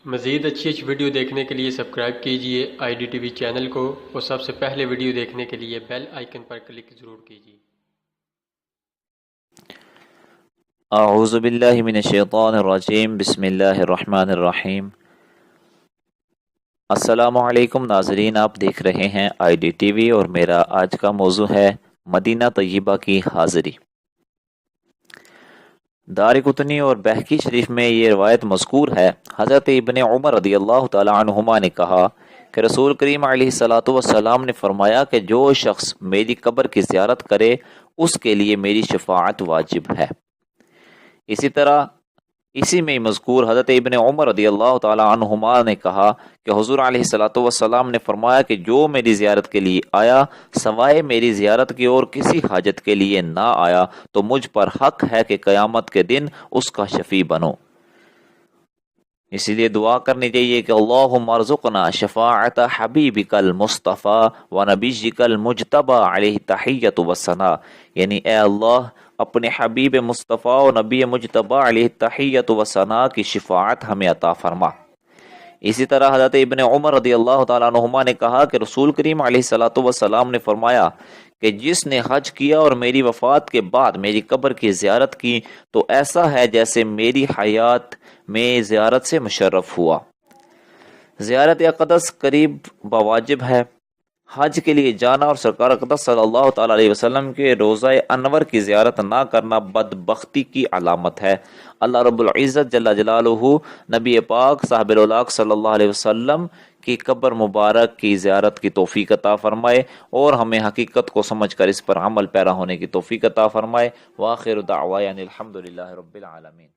مزید اچھی ویڈیو دیکھنے کے لیے سبسکرائب کیجیے I D T V channel کو، اور سب سے پہلے ویڈیو دیکھنے کے لیے بیل آئیکن پر کلک ضرور کیجیے۔ اعوذ باللہ من الشیطان الرجیم، بسم اللہ الرحمن الرحیم۔ السلام علیکم ناظرین، آپ دیکھ رہے ہیں آئی ڈی ٹی وی اور میرا آج کا موضوع ہے مدینہ طیبہ کی حاضری۔ دارقطنی اور بہقی شریف میں یہ روایت مذکور ہے، حضرت ابن عمر رضی اللہ تعالی عنہما نے کہا کہ رسول کریم علیہ الصلاۃ والسلام نے فرمایا کہ جو شخص میری قبر کی زیارت کرے اس کے لیے میری شفاعت واجب ہے۔ اسی میں مذکور حضرت ابن عمر رضی اللہ تعالی عنہما نے کہا کہ حضور علیہ الصلاۃ والسلام نے فرمایا کہ جو میری زیارت کے لیے آیا سوائے میری زیارت کی اور کسی حاجت کے لیے نہ آیا تو مجھ پر حق ہے کہ قیامت کے دن اس کا شفیع بنو۔ اسی لیے دعا کرنی چاہیے کہ اللہم ارزقنا شفاعت حبیبک المصطفیٰ و نبیک المجتبی علیہ تحیۃ والثناء، یعنی اے اللہ اپنے حبیب مصطفیٰ و نبی مجتبی علیہ تحیۃ والثناء کی شفاعت ہمیں عطا فرما۔ اسی طرح حضرت ابن عمر رضی اللہ تعالیٰ عنہما نے کہا کہ رسول کریم علیہ الصلاۃ والسلام نے فرمایا کہ جس نے حج کیا اور میری وفات کے بعد میری قبر کی زیارت کی تو ایسا ہے جیسے میری حیات میں زیارت سے مشرف ہوا۔ زیارت اقدس قریب بواجب ہے۔ حج کے لیے جانا اور سرکار اقدس صلی اللہ تعالی علیہ وسلم کے روضہ انور کی زیارت نہ کرنا بدبختی کی علامت ہے۔ اللہ رب العزت جل جلالہ نبی پاک صاحب الاولاق صلی اللہ علیہ وسلم کی قبر مبارک کی زیارت کی توفیق عطا فرمائے اور ہمیں حقیقت کو سمجھ کر اس پر عمل پیرا ہونے کی توفیق عطا فرمائے۔ وآخر دعوانا الحمد للہ رب العالمین۔